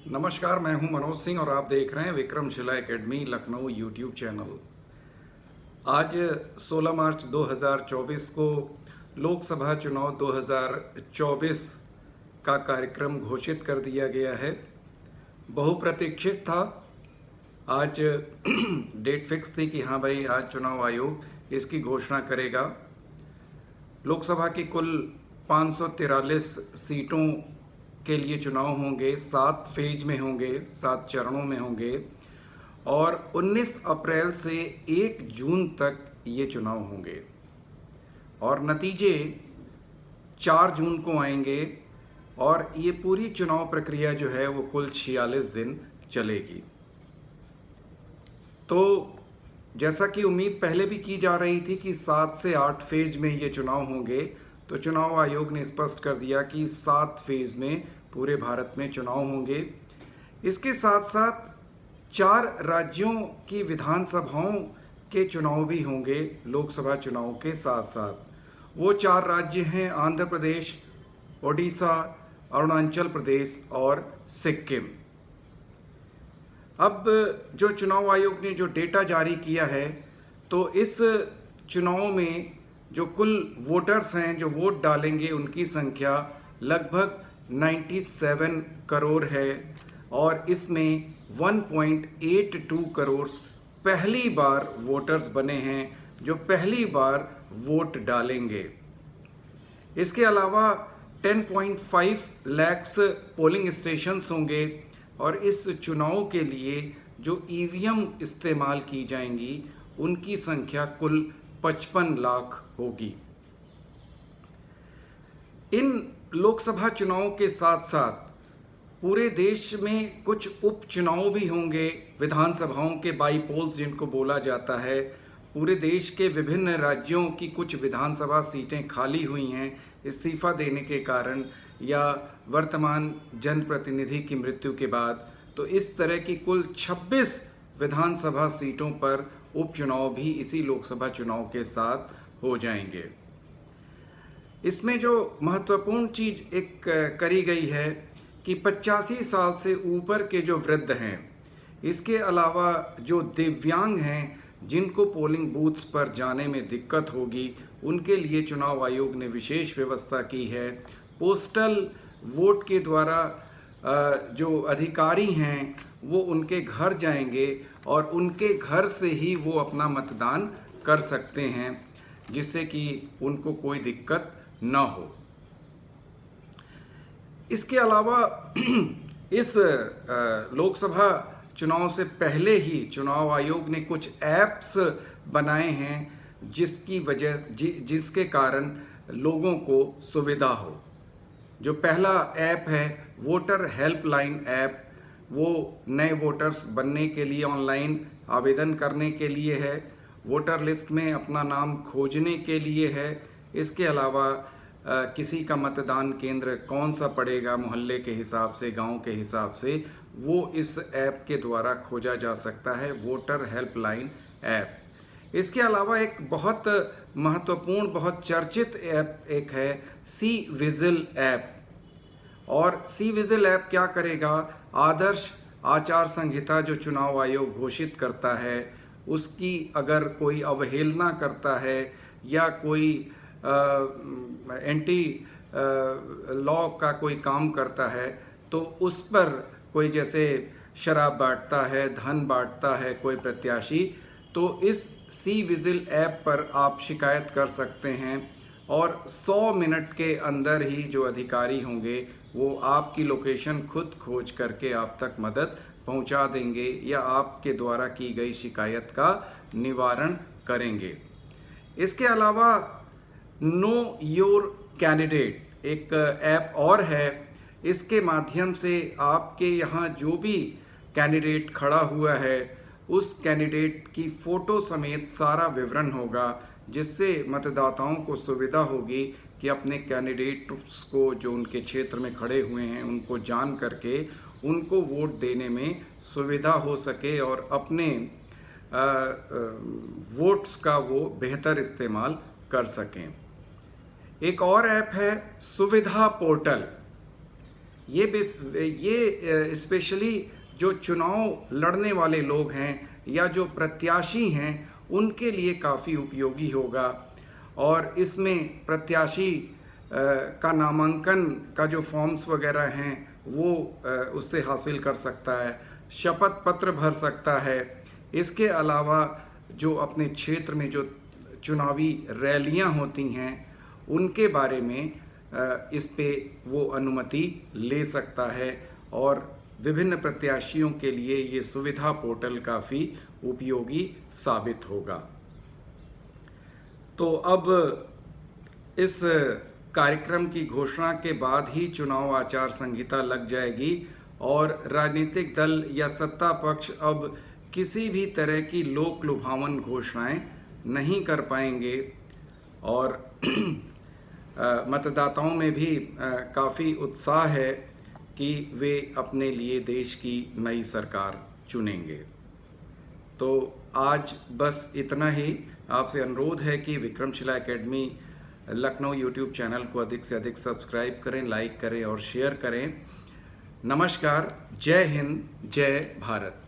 नमस्कार, मैं हूं मनोज सिंह और आप देख रहे हैं Vikramshila academy Lucknow YouTube channel. आज 16 मार्च 2024 को लोकसभा चुनाव 2024 का कार्यक्रम घोषित कर दिया गया है। बहुप्रतीक्षित था। आज डेट फिक्स थी कि हाँ भाई, आज चुनाव आयोग इसकी घोषणा करेगा। लोकसभा की कुल 543 सीटों के लिए चुनाव होंगे, 7 फेज में होंगे, 7 चरणों में होंगे और 19 अप्रैल से 1 जून तक ये चुनाव होंगे और नतीजे 4 जून को आएंगे और ये पूरी चुनाव प्रक्रिया जो है वो कुल 46 दिन चलेगी। तो जैसा कि उम्मीद पहले भी की जा रही थी कि 7 से 8 फेज में ये चुनाव होंगे, तो चुनाव आयोग ने स्पष्ट कर दिया कि 7 फेज में पूरे भारत में चुनाव होंगे। इसके साथ साथ 4 राज्यों की विधानसभाओं के चुनाव भी होंगे लोकसभा चुनाव के साथ साथ। वो 4 राज्य हैं आंध्र प्रदेश, ओडिशा, अरुणाचल प्रदेश और सिक्किम। अब जो चुनाव आयोग ने जो डेटा जारी किया है, तो इस चुनाव में जो कुल वोटर्स हैं जो वोट डालेंगे उनकी संख्या लगभग 97 करोड़ है और इसमें 1.82 करोड़ पहली बार वोटर्स बने हैं जो पहली बार वोट डालेंगे। इसके अलावा 10.5 लाख पोलिंग स्टेशंस होंगे और इस चुनाव के लिए जो ईवीएम इस्तेमाल की जाएंगी उनकी संख्या कुल 55 लाख होगी। इन लोकसभा चुनाव के साथ साथ पूरे देश में कुछ उपचुनाव भी होंगे, विधानसभाओं के बाईपोल्स जिनको बोला जाता है। पूरे देश के विभिन्न राज्यों की कुछ विधानसभा सीटें खाली हुई हैं इस्तीफा देने के कारण या वर्तमान जनप्रतिनिधि की मृत्यु के बाद। तो इस तरह की कुल 26 विधानसभा सीटों पर उपचुनाव भी इसी लोकसभा चुनाव के साथ हो जाएंगे। इसमें जो महत्वपूर्ण चीज़ एक करी गई है कि 85 साल से ऊपर के जो वृद्ध हैं, इसके अलावा जो दिव्यांग हैं जिनको पोलिंग बूथ्स पर जाने में दिक्कत होगी, उनके लिए चुनाव आयोग ने विशेष व्यवस्था की है। पोस्टल वोट के द्वारा जो अधिकारी हैं वो उनके घर जाएंगे और उनके घर से ही वो अपना मतदान कर सकते हैं, जिससे कि उनको कोई दिक्कत न हो। इसके अलावा इस लोकसभा चुनाव से पहले ही चुनाव आयोग ने कुछ ऐप्स बनाए हैं जिसके कारण लोगों को सुविधा हो। जो पहला ऐप है वोटर हेल्पलाइन ऐप, वो नए वोटर्स बनने के लिए ऑनलाइन आवेदन करने के लिए है, वोटर लिस्ट में अपना नाम खोजने के लिए है। इसके अलावा किसी का मतदान केंद्र कौन सा पड़ेगा मोहल्ले के हिसाब से, गांव के हिसाब से, वो इस ऐप के द्वारा खोजा जा सकता है, वोटर हेल्पलाइन ऐप। इसके अलावा एक बहुत महत्वपूर्ण, बहुत चर्चित ऐप एक है सी विजिल ऐप। और सी विजिल ऐप क्या करेगा? आदर्श आचार संहिता जो चुनाव आयोग घोषित करता है उसकी अगर कोई अवहेलना करता है या कोई एंटी लॉ का कोई काम करता है, तो उस पर कोई जैसे शराब बांटता है, धन बांटता है कोई प्रत्याशी, तो इस सी विजिल ऐप पर आप शिकायत कर सकते हैं और 100 मिनट के अंदर ही जो अधिकारी होंगे वो आपकी लोकेशन खुद खोज करके आप तक मदद पहुंचा देंगे या आपके द्वारा की गई शिकायत का निवारण करेंगे। इसके अलावा नो योर कैंडिडेट एक ऐप और है। इसके माध्यम से आपके यहाँ जो भी कैंडिडेट खड़ा हुआ है उस कैंडिडेट की फ़ोटो समेत सारा विवरण होगा, जिससे मतदाताओं को सुविधा होगी कि अपने कैंडिडेट्स को जो उनके क्षेत्र में खड़े हुए हैं उनको जान करके उनको वोट देने में सुविधा हो सके और अपने वोट्स का वो बेहतर इस्तेमाल कर सकें। एक और ऐप है सुविधा पोर्टल। ये स्पेशली जो चुनाव लड़ने वाले लोग हैं या जो प्रत्याशी हैं उनके लिए काफ़ी उपयोगी होगा। और इसमें प्रत्याशी का नामांकन का जो फॉर्म्स वगैरह हैं वो उससे हासिल कर सकता है, शपथ पत्र भर सकता है। इसके अलावा जो अपने क्षेत्र में जो चुनावी रैलियां होती हैं उनके बारे में इस पे वो अनुमति ले सकता है और विभिन्न प्रत्याशियों के लिए ये सुविधा पोर्टल काफ़ी उपयोगी साबित होगा। तो अब इस कार्यक्रम की घोषणा के बाद ही चुनाव आचार संहिता लग जाएगी और राजनीतिक दल या सत्ता पक्ष अब किसी भी तरह की लोक लुभावन घोषणाएं नहीं कर पाएंगे और मतदाताओं में भी काफ़ी उत्साह है कि वे अपने लिए देश की नई सरकार चुनेंगे। तो आज बस इतना ही। आपसे अनुरोध है कि Vikramshila academy Lucknow YouTube channel को अधिक से अधिक सब्सक्राइब करें, लाइक करें और शेयर करें। नमस्कार, जय हिंद, जय भारत।